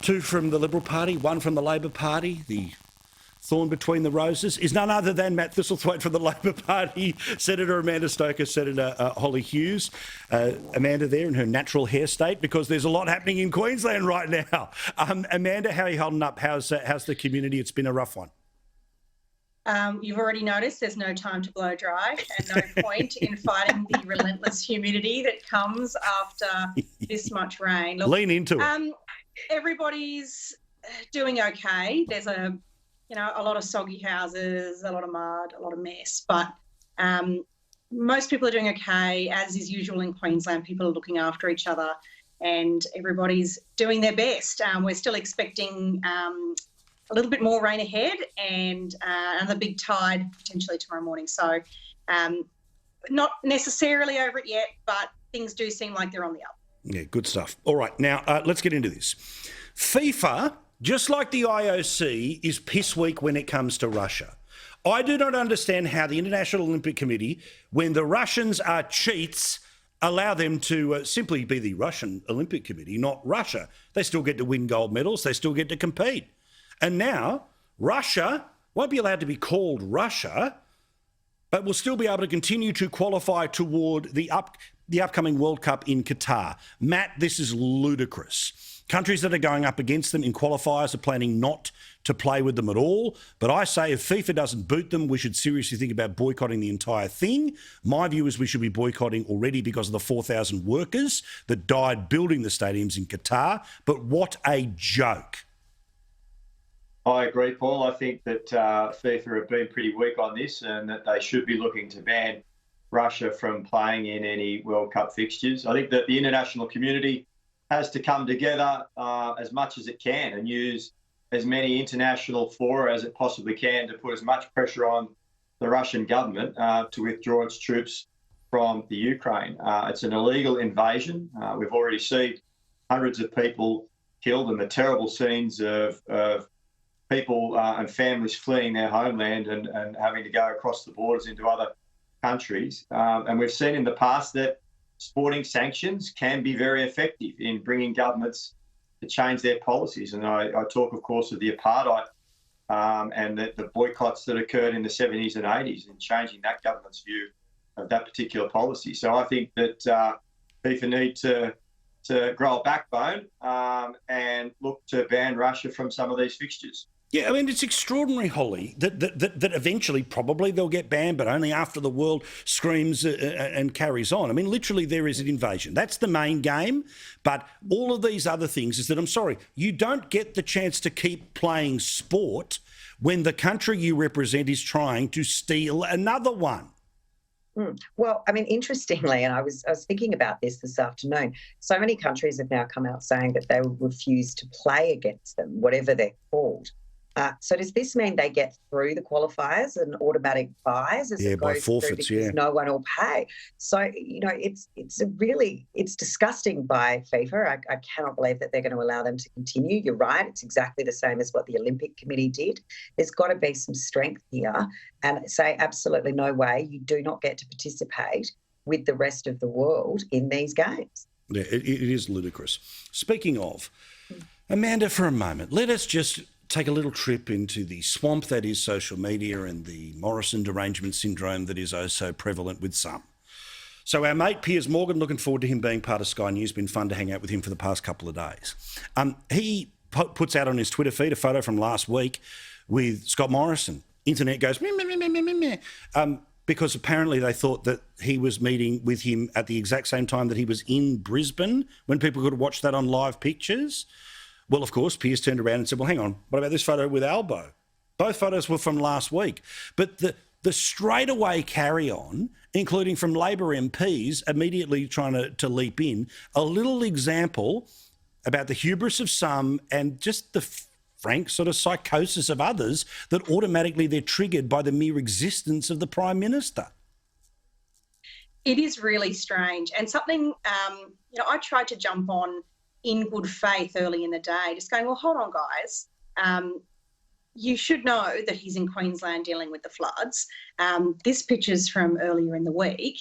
two from the Liberal Party, one from the Labor Party. The thorn between the roses is none other than Matt Thistlethwaite from the Labor Party, Senator Amanda Stoker, Senator Holly Hughes. Amanda there in her natural hair state, because there's a lot happening in Queensland right now. Amanda, how are you holding up? How's the community? It's been a rough one. You've already noticed there's no time to blow dry and no point in fighting the relentless humidity that comes after this much rain. Look, lean into it. Everybody's doing okay. There's a lot of soggy houses, a lot of mud, a lot of mess, but most people are doing okay. As is usual in Queensland, people are looking after each other and everybody's doing their best. We're still expecting a little bit more rain ahead and another big tide potentially tomorrow morning. So not necessarily over it yet, but things do seem like they're on the up. Yeah, good stuff. All right, now let's get into this. FIFA, just like the IOC, is piss weak when it comes to Russia. I do not understand how the International Olympic Committee, when the Russians are cheats, allow them to simply be the Russian Olympic Committee, not Russia. They still get to win gold medals. They still get to compete. And now Russia won't be allowed to be called Russia, but will still be able to continue to qualify toward the upcoming World Cup in Qatar. Matt, this is ludicrous. Countries that are going up against them in qualifiers are planning not to play with them at all. But I say if FIFA doesn't boot them, we should seriously think about boycotting the entire thing. My view is we should be boycotting already because of the 4,000 workers that died building the stadiums in Qatar. But what a joke. I agree, Paul. I think that FIFA have been pretty weak on this and that they should be looking to ban Russia from playing in any World Cup fixtures. I think that the international community has to come together as much as it can and use as many international fora as it possibly can to put as much pressure on the Russian government to withdraw its troops from the Ukraine. It's an illegal invasion. We've already seen hundreds of people killed and the terrible scenes of people and families fleeing their homeland and having to go across the borders into other countries. And we've seen in the past that sporting sanctions can be very effective in bringing governments to change their policies. And I talk, of course, of the apartheid and the boycotts that occurred in the 70s and 80s and changing that government's view of that particular policy. So I think that FIFA need to grow a backbone and look to ban Russia from some of these fixtures. Yeah, I mean, it's extraordinary, Holly, that eventually probably they'll get banned, but only after the world screams and carries on. I mean, literally there is an invasion. That's the main game. But all of these other things is that, I'm sorry, you don't get the chance to keep playing sport when the country you represent is trying to steal another one. Well, I mean, interestingly, and I was thinking about this afternoon, so many countries have now come out saying that they will refuse to play against them, whatever they're called. So does this mean they get through the qualifiers and automatic buys as it by goes forfeits, through because no one will pay? So, it's disgusting by FIFA. I cannot believe that they're going to allow them to continue. You're right. It's exactly the same as what the Olympic Committee did. There's got to be some strength here and say absolutely no way. You do not get to participate with the rest of the world in these games. Yeah, it is ludicrous. Speaking of, Amanda, for a moment, let us just take a little trip into the swamp that is social media and the Morrison derangement syndrome that is oh so prevalent with some. So our mate Piers Morgan, looking forward to him being part of Sky News. Been fun to hang out with him for the past couple of days. He puts out on his Twitter feed a photo from last week with Scott Morrison. Internet goes meh, meh, meh, meh, meh, meh, because apparently they thought that he was meeting with him at the exact same time that he was in Brisbane when people could watch that on live pictures. Well, of course, Piers turned around and said, well, hang on, what about this photo with Albo? Both photos were from last week. But the straightaway carry-on, including from Labor MPs, immediately trying to leap in, a little example about the hubris of some and just the frank sort of psychosis of others that automatically they're triggered by the mere existence of the Prime Minister. It is really strange. And something, I tried to jump on in good faith early in the day, just going, well, hold on, guys. You should know that he's in Queensland dealing with the floods. This picture's from earlier in the week.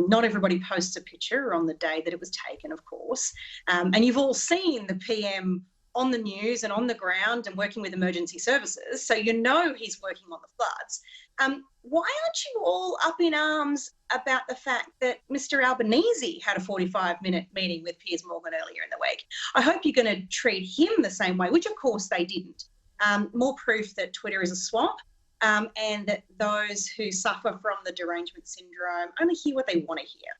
Not everybody posts a picture on the day that it was taken, of course. And you've all seen the PM on the news and on the ground and working with emergency services, so you know he's working on the floods. Why aren't you all up in arms about the fact that Mr. Albanese had a 45-minute meeting with Piers Morgan earlier in the week? I hope you're going to treat him the same way, which of course they didn't. More proof that Twitter is a swamp, and that those who suffer from the derangement syndrome only hear what they want to hear.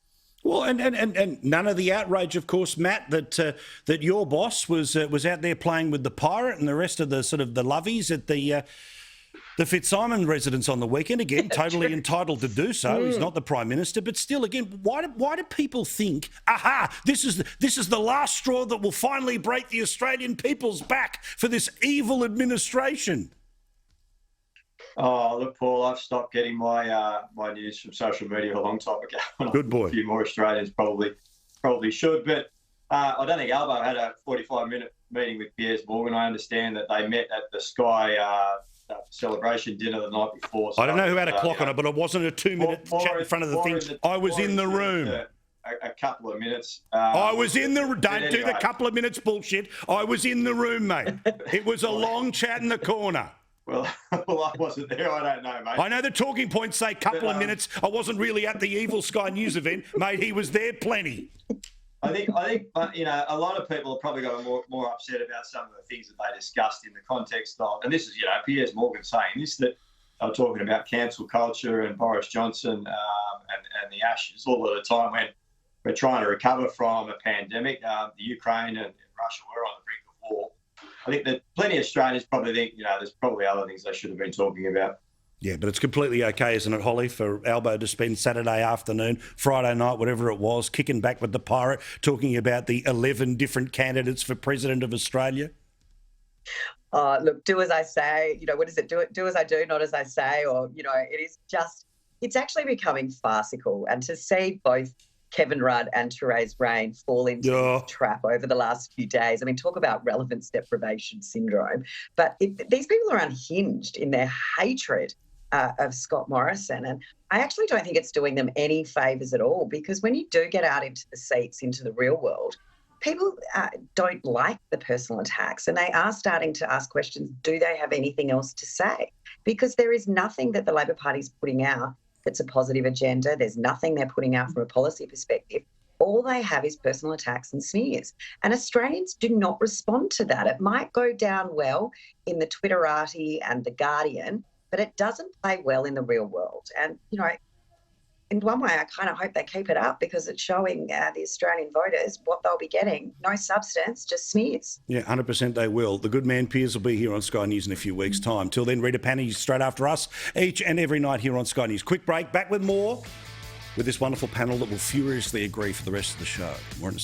Well, and none of the outrage, of course, Matt, that your boss was out there playing with the pirate and the rest of the sort of the lovies at the Fitzsimon residence on the weekend. Again, totally entitled to do so. He's not the Prime Minister, but still, again, why do people think, this is the last straw that will finally break the Australian people's back for this evil administration? Oh, look, Paul, I've stopped getting my my news from social media a long time ago. Good boy. A few more Australians probably should. But I don't think Albo had a 45-minute meeting with Piers Morgan. I understand that they met at the Sky celebration dinner the night before. So, I don't know who had a clock on it, but it wasn't a 2-minute chat in front of the thing. I was in the room. A couple of minutes. I was in the room. Don't anyway. do the couple of minutes bullshit. I was in the room, mate. It was a long chat in the corner. Well, I wasn't there. I don't know, mate. I know the talking points say couple of minutes. I wasn't really at the Evil Sky News event, mate. He was there plenty. I think a lot of people have probably got more upset about some of the things that they discussed in the context of, and this is Piers Morgan saying this, that they were talking about cancel culture and Boris Johnson and the Ashes all at a time when we're trying to recover from a pandemic. The Ukraine and Russia were on the brink of war. I think that plenty of Australians probably think, there's probably other things they should have been talking about. Yeah, but it's completely okay, isn't it, Holly, for Albo to spend Saturday afternoon, Friday night, whatever it was, kicking back with the pirate, talking about the 11 different candidates for President of Australia? Look, do as I say. What is it? Do as I do, not as I say. Or, it is just, it's actually becoming farcical. And to see both Kevin Rudd and Therese Rain fall into this trap over the last few days. I mean, talk about relevance deprivation syndrome. But these people are unhinged in their hatred of Scott Morrison. And I actually don't think it's doing them any favours at all, because when you do get out into the seats, into the real world, people don't like the personal attacks, and they are starting to ask questions, do they have anything else to say? Because there is nothing that the Labor Party's putting out that's a positive agenda. There's nothing they're putting out from a policy perspective. All they have is personal attacks and smears. And Australians do not respond to that. It might go down well in the Twitterati and the Guardian, but it doesn't play well in the real world. And, in one way, I kind of hope they keep it up, because it's showing the Australian voters what they'll be getting. No substance, just smears. Yeah, 100% they will. The good man Piers will be here on Sky News in a few weeks' time. Till then, Rita Panny straight after us, each and every night here on Sky News. Quick break, back with more with this wonderful panel that will furiously agree for the rest of the show. More in a